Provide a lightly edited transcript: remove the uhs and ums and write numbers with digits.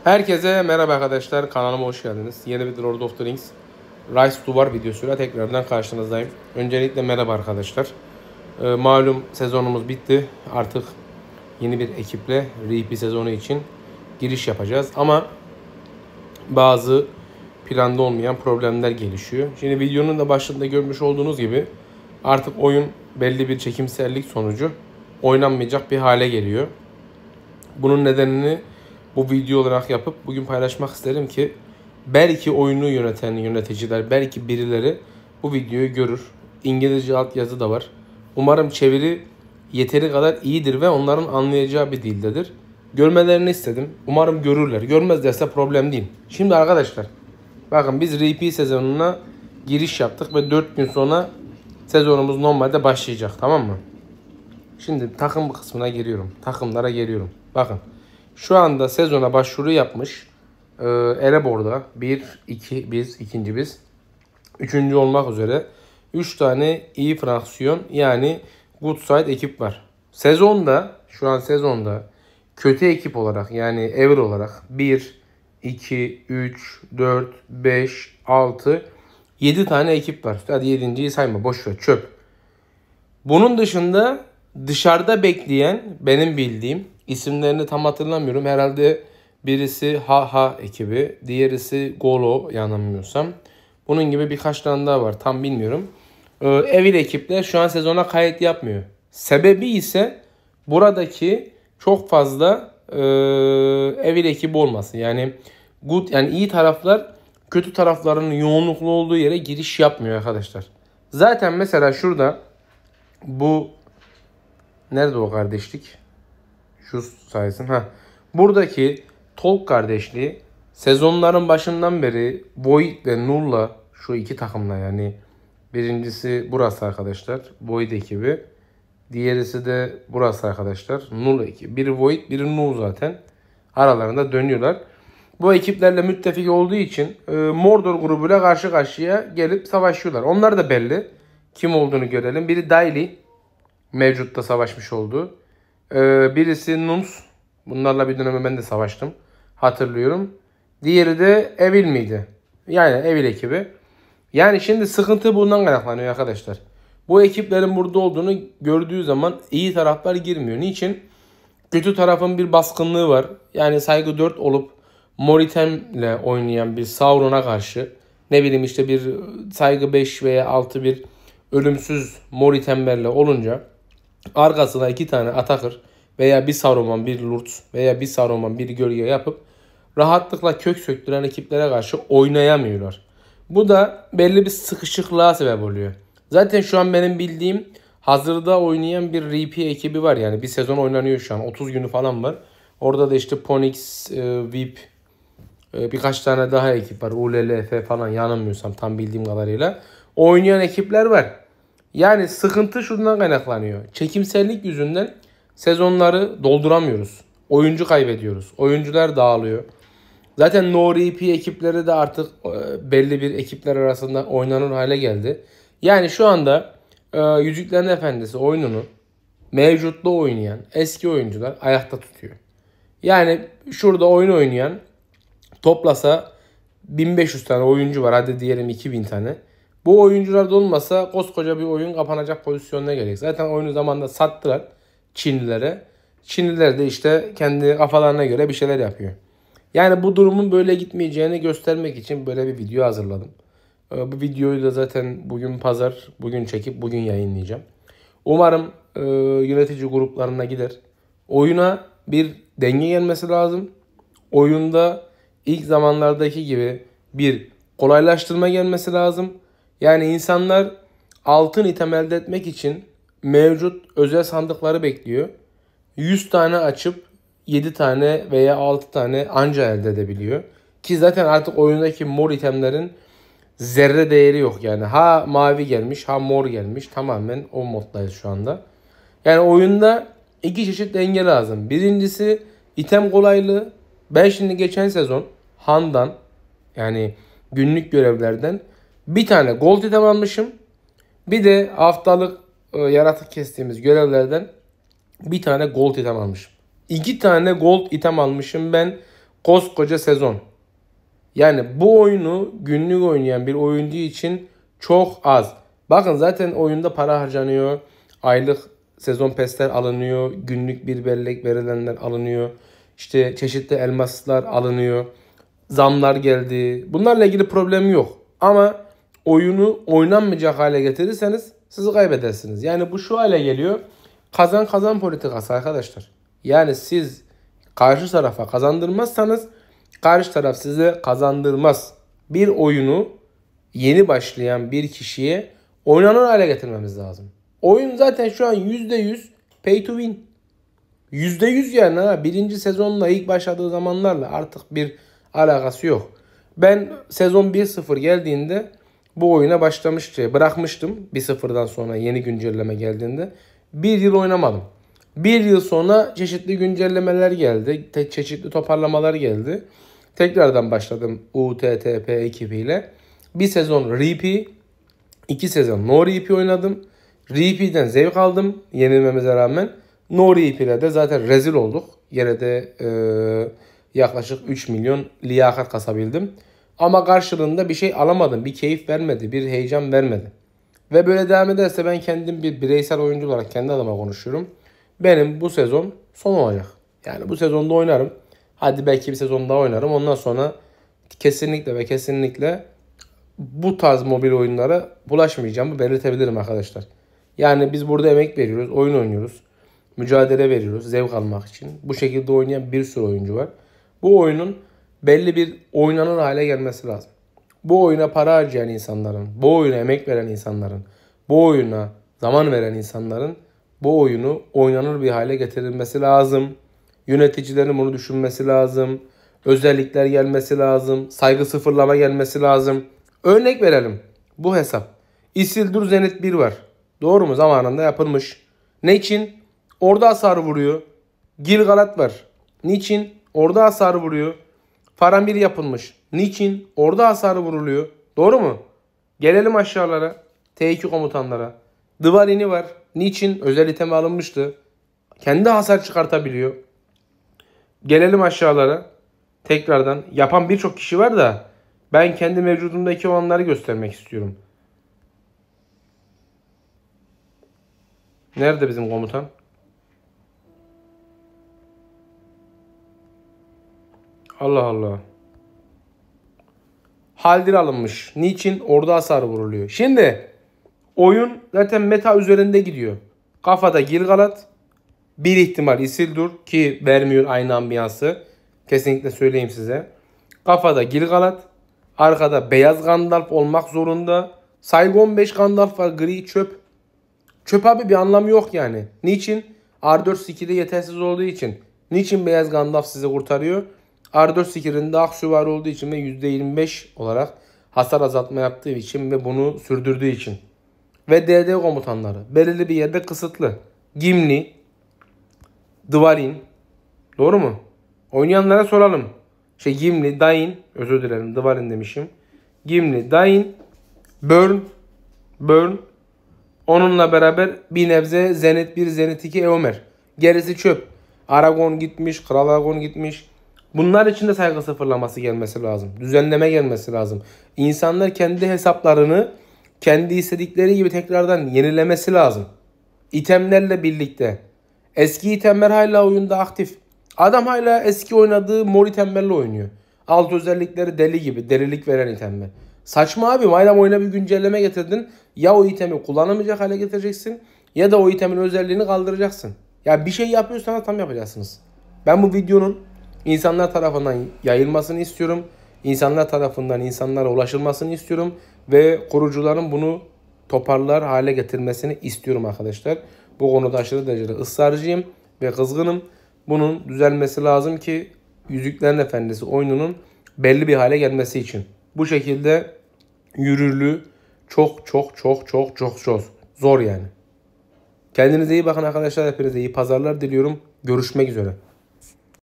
Herkese merhaba arkadaşlar, kanalıma hoş geldiniz. Yeni bir Lord of the Rings Rise to War videosuyla tekrardan karşınızdayım. Öncelikle merhaba arkadaşlar. Malum sezonumuz bitti. Artık yeni bir ekiple RP sezonu için giriş yapacağız. Ama bazı planda olmayan problemler gelişiyor. Şimdi videonun da başında görmüş olduğunuz gibi artık oyun belli bir çekimsellik sonucu oynanmayacak bir hale geliyor. Bunun nedenini bu video olarak yapıp bugün paylaşmak isterim ki belki oyunu yöneten yöneticiler, belki birileri bu videoyu görür. İngilizce altyazı da var. Umarım çeviri yeteri kadar iyidir ve onların anlayacağı bir dildedir. Görmelerini istedim. Umarım görürler. Görmezlerse problem değil. Şimdi arkadaşlar bakın biz RP sezonuna giriş yaptık ve 4 gün sonra sezonumuz normalde başlayacak, tamam mı? Şimdi takım kısmına giriyorum. Takımlara geliyorum. Bakın. Şu anda sezona başvuru yapmış. Erebor'da 1, 2 biz, ikinci biz. Üçüncü olmak üzere 3 tane iyi fraksiyon yani good side ekip var. Şu an sezonda kötü ekip olarak yani ever olarak 1, 2, 3, 4, 5, 6, 7 tane ekip var. Hadi 7.'yi sayma, boş ver, çöp. Bunun dışında dışarıda bekleyen benim bildiğim, isimlerini tam hatırlamıyorum. Herhalde birisi HaHa ekibi, diğerisi Golo yanılmıyorsam. Bunun gibi birkaç tane daha var, tam bilmiyorum. Evil ekipler şu an sezona kayıt yapmıyor. Sebebi ise buradaki çok fazla Evil ekibi olması. Yani iyi taraflar kötü tarafların yoğunluklu olduğu yere giriş yapmıyor arkadaşlar. Zaten mesela şurada bu nerede o kardeşlik? Şu sayesinde. Buradaki Tolk kardeşliği sezonların başından beri Void ve Null'la, şu iki takımla, yani birincisi burası arkadaşlar, Void ekibi. Diğerisi de burası arkadaşlar, Null ekibi. Biri Void, biri Null zaten. Aralarında dönüyorlar. Bu ekiplerle müttefik olduğu için Mordor grubuyla karşı karşıya gelip savaşıyorlar. Onlar da belli. Kim olduğunu görelim. Biri Daily, mevcutta savaşmış olduğu. Birisi Nums. Bunlarla bir dönem ben de savaştım. Hatırlıyorum. Diğeri de Evil miydi? Yani Evil ekibi. Yani şimdi sıkıntı bundan kaynaklanıyor arkadaşlar. Bu ekiplerin burada olduğunu gördüğü zaman iyi taraflar girmiyor. Niçin? Kötü tarafın bir baskınlığı var. Yani saygı 4 olup Moritem'le oynayan bir Sauron'a karşı, ne bileyim işte bir saygı 5 veya 6 bir ölümsüz Moritem'lerle olunca arkasına 2 tane Atakır veya bir Saruman bir Lurtz veya bir Saruman bir gölge yapıp rahatlıkla kök söktüren ekiplere karşı oynayamıyorlar. Bu da belli bir sıkışıklığa sebep oluyor. Zaten şu an benim bildiğim hazırda oynayan bir RP ekibi var, yani bir sezon oynanıyor şu an, 30 günü falan var. Orada da işte Ponix, VIP, birkaç tane daha ekip var. ULLF falan, yanılmıyorsam tam bildiğim kadarıyla. Oynayan ekipler var. Yani sıkıntı şundan kaynaklanıyor. Çekimsellik yüzünden sezonları dolduramıyoruz. Oyuncu kaybediyoruz. Oyuncular dağılıyor. Zaten No RP ekipleri de artık belli bir ekipler arasında oynanır hale geldi. Yani şu anda Yüzüklerin Efendisi oyununu mevcutta oynayan eski oyuncular ayakta tutuyor. Yani şurada oyun oynayan toplasa 1500 tane oyuncu var. Hadi diyelim 2000 tane. Bu oyuncular da olmasa koskoca bir oyun kapanacak pozisyonuna gelecek. Zaten oyunu zamanında sattılar Çinlilere. Çinliler de işte kendi kafalarına göre bir şeyler yapıyor. Yani bu durumun böyle gitmeyeceğini göstermek için böyle bir video hazırladım. Bu videoyu da zaten bugün pazar, bugün çekip bugün yayınlayacağım. Umarım yönetici gruplarına gider. Oyuna bir denge gelmesi lazım. Oyunda ilk zamanlardaki gibi bir kolaylaştırma gelmesi lazım. Yani insanlar altın item elde etmek için mevcut özel sandıkları bekliyor. 100 tane açıp 7 tane veya 6 tane anca elde edebiliyor. Ki zaten artık oyundaki mor itemlerin zerre değeri yok. Yani ha mavi gelmiş ha mor gelmiş. Tamamen o moddayız şu anda. Yani oyunda iki çeşit denge lazım. Birincisi item kolaylığı. Ben şimdi geçen sezon Han'dan, yani günlük görevlerden bir tane gold item almışım. Bir de haftalık yaratık kestiğimiz görevlerden bir tane gold item almışım. 2 tane gold item almışım ben Koskoca sezon. Yani bu oyunu günlük oynayan bir oyuncu için çok az. Bakın zaten oyunda para harcanıyor. Aylık sezon pesler alınıyor. Günlük bir bellek verilenler alınıyor. İşte çeşitli elmaslar alınıyor. Zamlar geldi. Bunlarla ilgili problem yok. Ama oyunu oynanmayacak hale getirirseniz sizi kaybedersiniz. Yani bu şu hale geliyor. Kazan kazan politikası arkadaşlar. Yani siz karşı tarafa kazandırmazsanız karşı taraf size kazandırmaz. Bir oyunu yeni başlayan bir kişiye oynanır hale getirmemiz lazım. Oyun zaten şu an %100 pay to win. %100 yani ha. Birinci sezonla ilk başladığı zamanlarla artık bir alakası yok. Ben sezon 1.0 geldiğinde bu oyuna bırakmıştım. 1.0'dan sonra yeni güncelleme geldiğinde. Bir yıl oynamadım. Bir yıl sonra çeşitli güncellemeler geldi. Çeşitli toparlamalar geldi. Tekrardan başladım UTTP ekibiyle. Bir sezon RP, 2 sezon no RP oynadım. RP'den zevk aldım yenilmemize rağmen. No RP ile de zaten rezil olduk. Yine de yaklaşık 3 milyon liyakat kasabildim. Ama karşılığında bir şey alamadım. Bir keyif vermedi, bir heyecan vermedi. Ve böyle devam ederse ben kendim bir bireysel oyuncu olarak kendi adıma konuşuyorum. Benim bu sezon son olacak. Yani bu sezonda oynarım. Hadi belki bir sezon daha oynarım. Ondan sonra kesinlikle ve kesinlikle bu tarz mobil oyunlara bulaşmayacağımı belirtebilirim arkadaşlar. Yani biz burada emek veriyoruz, oyun oynuyoruz. Mücadele veriyoruz zevk almak için. Bu şekilde oynayan bir sürü oyuncu var. Bu oyunun belli bir oynanır hale gelmesi lazım. Bu oyuna para harcayan insanların, bu oyuna emek veren insanların, bu oyuna zaman veren insanların bu oyunu oynanır bir hale getirilmesi lazım. Yöneticilerin bunu düşünmesi lazım. Özellikler gelmesi lazım. Saygı sıfırlama gelmesi lazım. Örnek verelim. Bu hesap. Isildur Zenit 1 var. Doğru mu? Zamanında yapılmış. Ne için? Orada hasar vuruyor. Gilgalad var. Niçin? Orada hasar vuruyor. Faramir yapılmış. Niçin? Orada hasar vuruluyor. Doğru mu? Gelelim aşağılara. T2 komutanlara. Dvalin'i var. Niçin? Özel iteme alınmıştı. Kendi hasar çıkartabiliyor. Gelelim aşağılara. Tekrardan. Yapan birçok kişi var da ben kendi mevcudumdaki olanları göstermek istiyorum. Nerede bizim komutan? Allah Allah. Haldir alınmış. Niçin? Orada hasar vuruluyor. Şimdi oyun zaten meta üzerinde gidiyor. Kafada Gilgalad. Bir ihtimal Isildur ki vermiyor aynı ambiyansı. Kesinlikle söyleyeyim size. Kafada Gilgalad. Arkada beyaz Gandalf olmak zorunda. Saigon 5 Gandalf var. Gri çöp. Çöp abi bir anlamı yok yani. Niçin? R4 skill'i yetersiz olduğu için. Niçin beyaz Gandalf sizi kurtarıyor? R4 skill'inde Aksuvar olduğu için ve %25 olarak hasar azaltma yaptığı için ve bunu sürdürdüğü için. Ve DD komutanları belirli bir yerde kısıtlı. Gimli, Dvalin, doğru mu? Oynayanlara soralım. Gimli, Dain, özür dilerim Dvalin demişim. Gimli, Dain, Burn, onunla beraber bir nebze Zenit 1, Zenit 2, Eomer. Gerisi çöp. Aragon gitmiş, Kral Aragon gitmiş. Bunlar için de saygı sıfırlaması gelmesi lazım. Düzenleme gelmesi lazım. İnsanlar kendi hesaplarını kendi istedikleri gibi tekrardan yenilemesi lazım. İtemlerle birlikte. Eski itemler hala oyunda aktif. Adam hala eski oynadığı mor itemlerle oynuyor. Alt özellikleri deli gibi. Delilik veren itemler. Saçma abi. Madem oyuna bir güncelleme getirdin. Ya o itemi kullanamayacak hale getireceksin. Ya da o itemin özelliğini kaldıracaksın. Ya bir şey yapıyorsanız tam yapacaksınız. Ben bu videonun insanlar tarafından yayılmasını istiyorum. İnsanlar tarafından insanlara ulaşılmasını istiyorum. Ve kurucuların bunu toparlar hale getirmesini istiyorum arkadaşlar. Bu konuda aşırı derecede ısrarcıyım ve kızgınım. Bunun düzelmesi lazım ki Yüzüklerin Efendisi oyununun belli bir hale gelmesi için. Bu şekilde yürürlüğü çok zor yani. Kendinize iyi bakın arkadaşlar. Hepinize iyi pazarlar diliyorum. Görüşmek üzere.